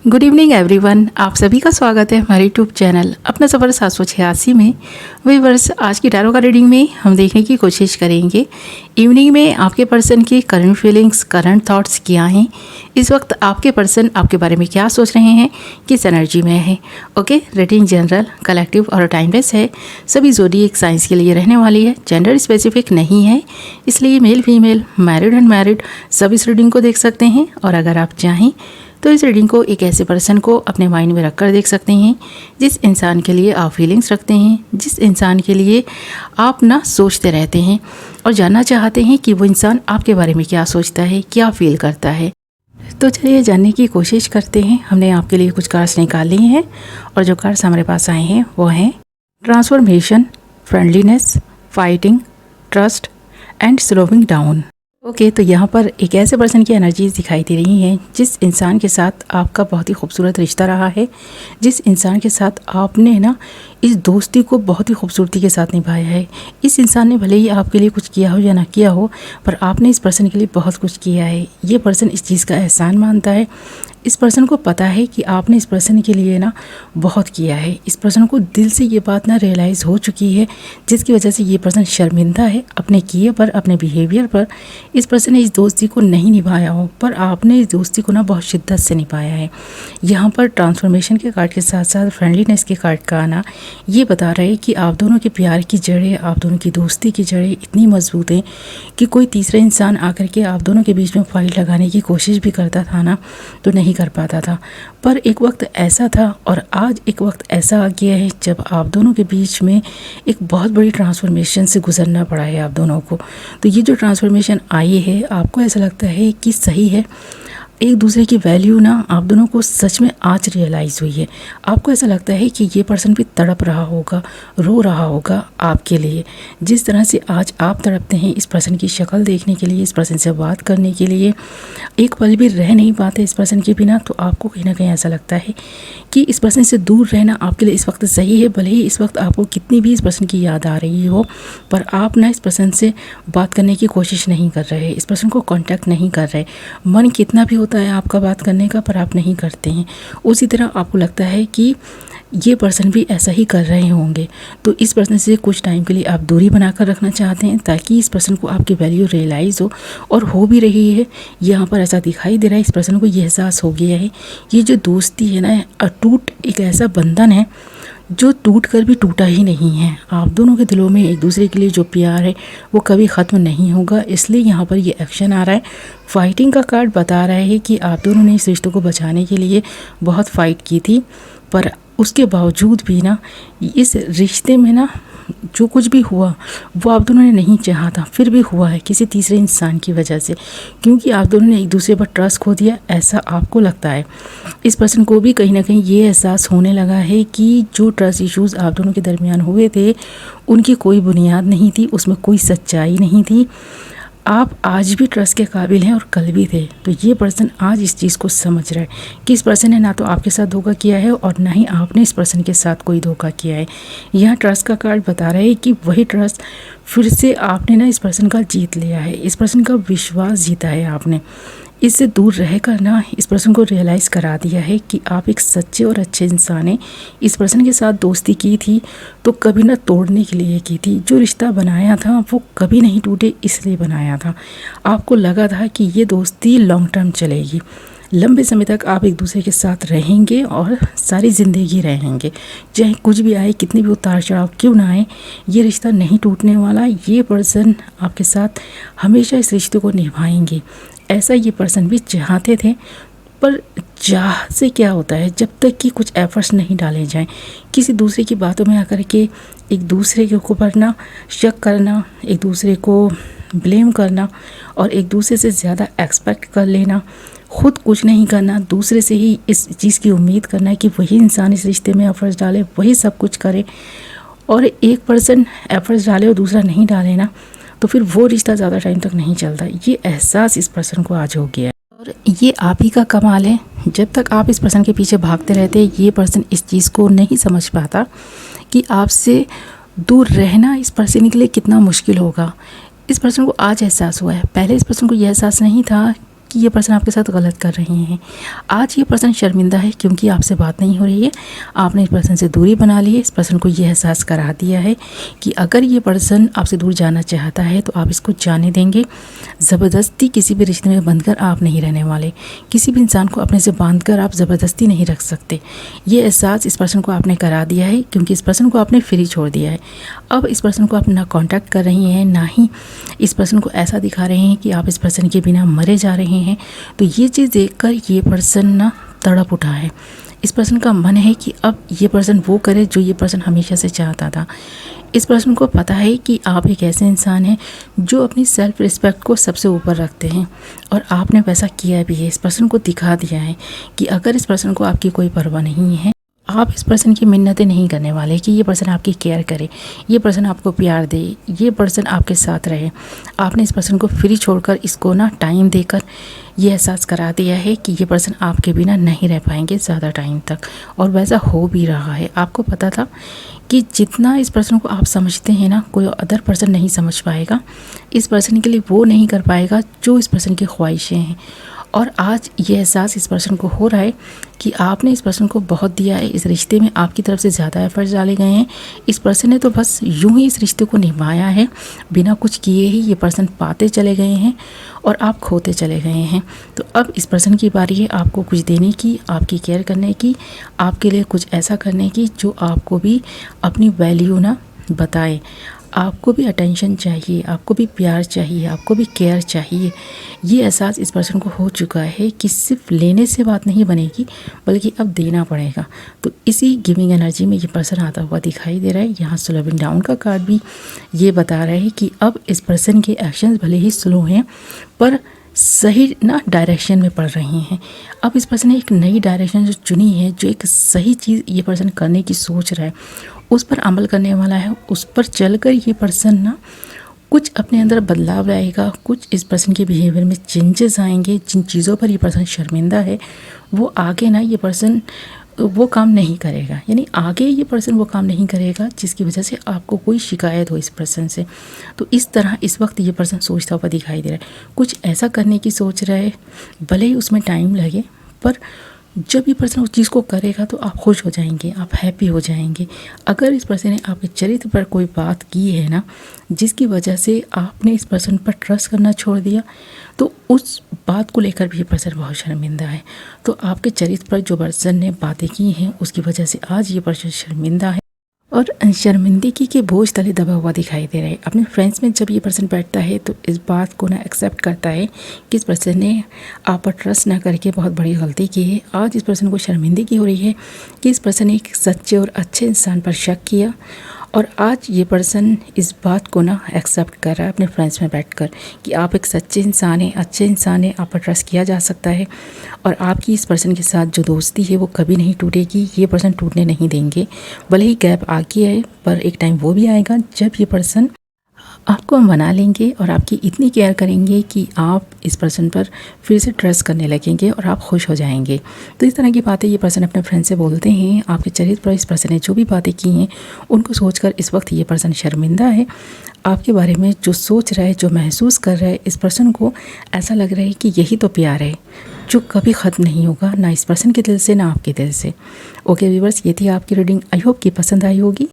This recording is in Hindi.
गुड इवनिंग एवरीवन, आप सभी का स्वागत है हमारे यूट्यूब चैनल अपना सफ़र 786 में। वही वर्ष आज की टैरो का रीडिंग में हम देखने की कोशिश करेंगे इवनिंग में आपके पर्सन की करंट फीलिंग्स, करंट थॉट्स क्या हैं, इस वक्त आपके पर्सन आपके बारे में क्या सोच रहे हैं, किस एनर्जी में है। ओके, रीडिंग जनरल, कलेक्टिव और टाइमलेस है। सभी ज़ोडिएक साइंस के लिए रहने वाली है, जेंडर स्पेसिफिक नहीं है, इसलिए मेल फीमेल, मैरिड अनमैरिड सब इस रीडिंग को देख सकते हैं। और अगर आप चाहें तो इस रीडिंग को एक ऐसे पर्सन को अपने माइंड में रखकर देख सकते हैं जिस इंसान के लिए आप फीलिंग्स रखते हैं, जिस इंसान के लिए आप ना सोचते रहते हैं और जानना चाहते हैं कि वो इंसान आपके बारे में क्या सोचता है, क्या फील करता है। तो चलिए जानने की कोशिश करते हैं। हमने आपके लिए कुछ कार्ड्स निकाल लिए हैं और जो कार्ड्स हमारे पास आए हैं वो हैं transformation, friendliness, fighting, trust and slowing down. Okay, तो यहाँ पर एक ऐसे पर्सन की एनर्जीज दिखाई दे रही हैं जिस इंसान के साथ आपका बहुत ही खूबसूरत रिश्ता रहा है, जिस इंसान के साथ आपने ना इस दोस्ती को बहुत ही खूबसूरती के साथ निभाया है। इस इंसान ने भले ही आपके लिए कुछ किया हो या ना किया हो, पर आपने इस पर्सन के लिए बहुत कुछ किया है। ये पर्सन इस चीज़ का एहसान मानता है। इस पर्सन को पता है कि आपने इस पर्सन के लिए ना बहुत किया है। इस पर्सन को दिल से ये बात ना रियलाइज़ हो चुकी है, जिसकी वजह से ये पर्सन शर्मिंदा है अपने किए पर, अपने बिहेवियर पर। इस पर्सन ने इस दोस्ती को नहीं निभाया हो, पर आपने इस दोस्ती को ना बहुत शिद्दत से निभाया है। यहाँ पर ट्रांसफॉर्मेशन के कार्ड के साथ साथ फ्रेंडलीनेस के कार्ड का आना ये बता रहा है कि आप दोनों के प्यार की जड़ें, आप दोनों की दोस्ती की जड़ें इतनी मजबूत हैं कि कोई तीसरा इंसान आकर के आप दोनों के बीच में फाइट लगाने की कोशिश भी करता था ना, तो नहीं कर पाता था। पर एक वक्त ऐसा था और आज एक वक्त ऐसा आ गया है जब आप दोनों के बीच में एक बहुत बड़ी ट्रांसफॉर्मेशन से गुजरना पड़ा है आप दोनों को। तो ये जो ट्रांसफॉर्मेशन आई है, आपको ऐसा लगता है कि सही है, एक दूसरे की वैल्यू ना आप दोनों को सच में आज रियलाइज़ हुई है। आपको ऐसा लगता है कि ये पर्सन भी तड़प रहा होगा, रो रहा होगा आपके लिए, जिस तरह से आज आप तड़पते हैं इस पर्सन की शक्ल देखने के लिए, इस पर्सन से बात करने के लिए। एक पल भी रह नहीं पाते इस पर्सन के बिना। तो आपको कहीं ना कहीं ऐसा लगता है कि इस पर्सन से दूर रहना आपके लिए इस वक्त सही है। भले ही इस वक्त आपको कितनी भी इस पर्सन की याद आ रही हो, पर आप ना इस पर्सन से बात करने की कोशिश नहीं कर रहे, इस पर्सन को कांटेक्ट नहीं कर रहे। मन कितना भी होता है आपका बात करने का, पर आप नहीं करते हैं। उसी तरह आपको लगता है कि ये पर्सन भी ऐसा ही कर रहे होंगे। तो इस पर्सन से कुछ टाइम के लिए आप दूरी बनाकर रखना चाहते हैं ताकि इस पर्सन को आपकी वैल्यू रियलाइज़ हो, और हो भी रही है। यहाँ पर ऐसा दिखाई दे रहा है इस पर्सन को ये एहसास हो गया है। ये जो दोस्ती है ना, अटूट एक ऐसा बंधन है जो टूट कर भी टूटा ही नहीं है। आप दोनों के दिलों में एक दूसरे के लिए जो प्यार है वो कभी ख़त्म नहीं होगा, इसलिए यहाँ पर ये एक्शन आ रहा है। फाइटिंग का कार्ड बता रहा है कि आप दोनों ने इस रिश्ते को बचाने के लिए बहुत फ़ाइट की थी, पर उसके बावजूद भी ना इस रिश्ते में ना जो कुछ भी हुआ वो आप दोनों ने नहीं चाहा था, फिर भी हुआ है किसी तीसरे इंसान की वजह से, क्योंकि आप दोनों ने एक दूसरे पर ट्रस्ट खो दिया, ऐसा आपको लगता है। इस पर्सन को भी कहीं ना कहीं ये एहसास होने लगा है कि जो ट्रस्ट इश्यूज़ आप दोनों के दरमियान हुए थे उनकी कोई बुनियाद नहीं थी, उसमें कोई सच्चाई नहीं थी। आप आज भी ट्रस्ट के काबिल हैं और कल भी थे। तो ये पर्सन आज इस चीज़ को समझ रहा है कि इस पर्सन ने ना तो आपके साथ धोखा किया है और ना ही आपने इस पर्सन के साथ कोई धोखा किया है। यह ट्रस्ट का कार्ड बता रहा है कि वही ट्रस्ट फिर से आपने ना इस पर्सन का जीत लिया है, इस पर्सन का विश्वास जीता है आपने। इससे दूर रहकर ना इस पर्सन को रियलाइज़ करा दिया है कि आप एक सच्चे और अच्छे इंसान हैं। इस पर्सन के साथ दोस्ती की थी तो कभी ना तोड़ने के लिए की थी, जो रिश्ता बनाया था वो कभी नहीं टूटे इसलिए बनाया था। आपको लगा था कि ये दोस्ती लॉन्ग टर्म चलेगी, लंबे समय तक आप एक दूसरे के साथ रहेंगे और सारी ज़िंदगी रहेंगे, चाहे कुछ भी आए, कितनी भी उतार चढ़ाव क्यों ना आए, ये रिश्ता नहीं टूटने वाला। ये पर्सन आपके साथ हमेशा इस रिश्ते को निभाएंगे, ऐसा ये पर्सन भी चाहते थे। पर चाह से क्या होता है, जब तक कि कुछ एफर्ट्स नहीं डाले जाएं, किसी दूसरे की बातों में आकर के एक दूसरे के ऊपर ना शक करना, एक दूसरे को ब्लेम करना और एक दूसरे से ज़्यादा एक्सपेक्ट कर लेना, खुद कुछ नहीं करना, दूसरे से ही इस चीज़ की उम्मीद करना कि वही इंसान इस रिश्ते में एफर्ट्स डाले, वही सब कुछ करे, और एक पर्सन एफर्ट्स डाले और दूसरा नहीं डाले ना, तो फिर वो रिश्ता ज़्यादा टाइम तक नहीं चलता। ये एहसास इस पर्सन को आज हो गया है और ये आप ही का कमाल है। जब तक आप इस पर्सन के पीछे भागते रहते, ये पर्सन इस चीज़ को नहीं समझ पाता कि आपसे दूर रहना इस पर्सन के लिए कितना मुश्किल होगा। इस पर्सन को आज एहसास हुआ है, पहले इस पर्सन को यह एहसास नहीं था कि ये पर्सन आपके साथ गलत कर रहे हैं। आज ये पर्सन शर्मिंदा है क्योंकि आपसे बात नहीं हो रही है, आपने इस पर्सन से दूरी बना ली है। इस पर्सन को ये एहसास करा दिया है कि अगर ये पर्सन आपसे दूर जाना चाहता है तो आप इसको जाने देंगे। ज़बरदस्ती किसी भी रिश्ते में बंधकर आप नहीं रहने वाले। किसी भी इंसान को अपने से बांधकर आप ज़बरदस्ती नहीं रख सकते। ये एहसास इस पर्सन को आपने करा दिया है क्योंकि इस पर्सन को आपने फ्री छोड़ दिया है। अब इस पर्सन को आप ना कॉन्टैक्ट कर रही हैं, ना ही इस पर्सन को ऐसा दिखा रहे हैं कि आप इस पर्सन के बिना मरे जा रहे हैं। तो ये चीज़ देखकर ये पर्सन ना तड़प उठा है। इस पर्सन का मन है कि अब ये पर्सन वो करे जो ये पर्सन हमेशा से चाहता था। इस पर्सन को पता है कि आप एक ऐसे इंसान हैं जो अपनी सेल्फ रिस्पेक्ट को सबसे ऊपर रखते हैं और आपने वैसा किया भी है। इस पर्सन को दिखा दिया है कि अगर इस पर्सन को आपकी कोई परवाह नहीं है, आप इस पर्सन की मिन्नतें नहीं करने वाले कि ये पर्सन आपकी केयर करे, ये पर्सन आपको प्यार दे, ये पर्सन आपके साथ रहे। आपने इस पर्सन को फ्री छोड़कर इसको ना टाइम देकर ये एहसास करा दिया है कि ये पर्सन आपके बिना नहीं रह पाएंगे ज़्यादा टाइम तक, और वैसा हो भी रहा है। आपको पता था कि जितना इस पर्सन को आप समझते हैं ना, कोई अदर पर्सन नहीं समझ पाएगा। इस पर्सन के लिए वो नहीं कर पाएगा जो इस पर्सन की ख्वाहिशें हैं। और आज ये एहसास इस पर्सन को हो रहा है कि आपने इस पर्सन को बहुत दिया है। इस रिश्ते में आपकी तरफ से ज़्यादा एफर्ट्स डाले गए हैं। इस पर्सन ने तो बस यूं ही इस रिश्ते को निभाया है, बिना कुछ किए ही ये पर्सन पाते चले गए हैं और आप खोते चले गए हैं। तो अब इस पर्सन की बारी है आपको कुछ देने की, आपकी केयर करने की, आपके लिए कुछ ऐसा करने की जो आपको भी अपनी वैल्यू ना बताए। आपको भी अटेंशन चाहिए, आपको भी प्यार चाहिए, आपको भी केयर चाहिए। ये एहसास इस पर्सन को हो चुका है कि सिर्फ लेने से बात नहीं बनेगी, बल्कि अब देना पड़ेगा। तो इसी गिविंग एनर्जी में ये पर्सन आता हुआ दिखाई दे रहा है। यहाँ स्लोइंग डाउन का कार्ड भी ये बता रहा है कि अब इस पर्सन के एक्शंस भले ही स्लो हैं पर सही ना डायरेक्शन में पड़ रही हैं। अब इस पर्सन ने एक नई डायरेक्शन जो चुनी है, जो एक सही चीज़ ये पर्सन करने की सोच रहा है, उस पर अमल करने वाला है। उस पर चलकर ये पर्सन ना कुछ अपने अंदर बदलाव लाएगा, कुछ इस पर्सन के बिहेवियर में चेंजेस आएंगे। जिन चीज़ों पर ये पर्सन शर्मिंदा है वो आगे ना ये पर्सन वो काम नहीं करेगा, यानी आगे ये पर्सन वो काम नहीं करेगा जिसकी वजह से आपको कोई शिकायत हो इस पर्सन से। तो इस तरह इस वक्त ये पर्सन सोचता हुआ दिखाई दे रहा है, कुछ ऐसा करने की सोच रहा है, भले ही उसमें टाइम लगे, पर जब ये पर्सन उस चीज़ को करेगा तो आप खुश हो जाएंगे, आप हैप्पी हो जाएंगे। अगर इस पर्सन ने आपके चरित्र पर कोई बात की है ना, जिसकी वजह से आपने इस पर्सन पर ट्रस्ट करना छोड़ दिया, तो उस बात को लेकर भी ये पर्सन बहुत शर्मिंदा है। तो आपके चरित्र पर जो पर्सन ने बातें की हैं उसकी वजह से आज ये पर्सन शर्मिंदा है और शर्मिंदगी के बोझ तले दबा हुआ दिखाई दे रहा है। अपने फ्रेंड्स में जब ये पर्सन बैठता है तो इस बात को ना एक्सेप्ट करता है कि इस पर्सन ने आप पर ट्रस्ट ना करके बहुत बड़ी गलती की है। आज इस पर्सन को शर्मिंदगी हो रही है कि इस पर्सन ने एक सच्चे और अच्छे इंसान पर शक किया, और आज ये पर्सन इस बात को ना एक्सेप्ट कर रहा है अपने फ्रेंड्स में बैठकर कि आप एक सच्चे इंसान हैं, अच्छे इंसान हैं, आप पर ट्रस्ट किया जा सकता है। और आपकी इस पर्सन के साथ जो दोस्ती है वो कभी नहीं टूटेगी, ये पर्सन टूटने नहीं देंगे। भले ही गैप आ गया है पर एक टाइम वो भी आएगा जब ये पर्सन आपको मना लेंगे और आपकी इतनी केयर करेंगे कि आप इस पर्सन पर फिर से ट्रस्ट करने लगेंगे और आप खुश हो जाएंगे। तो इस तरह की बातें ये पर्सन अपने फ्रेंड से बोलते हैं। आपके चरित्र पर इस पर्सन ने जो भी बातें की हैं उनको सोचकर इस वक्त ये पर्सन शर्मिंदा है। आपके बारे में जो सोच रहा है, जो महसूस कर रहा है, इस पर्सन को ऐसा लग रहा है कि यही तो प्यार है जो कभी ख़त्म नहीं होगा, ना इस पर्सन के दिल से ना आपके दिल से। ओके व्यूअर्स, ये थी आपकी रीडिंग। आई होप कि पसंद आई होगी।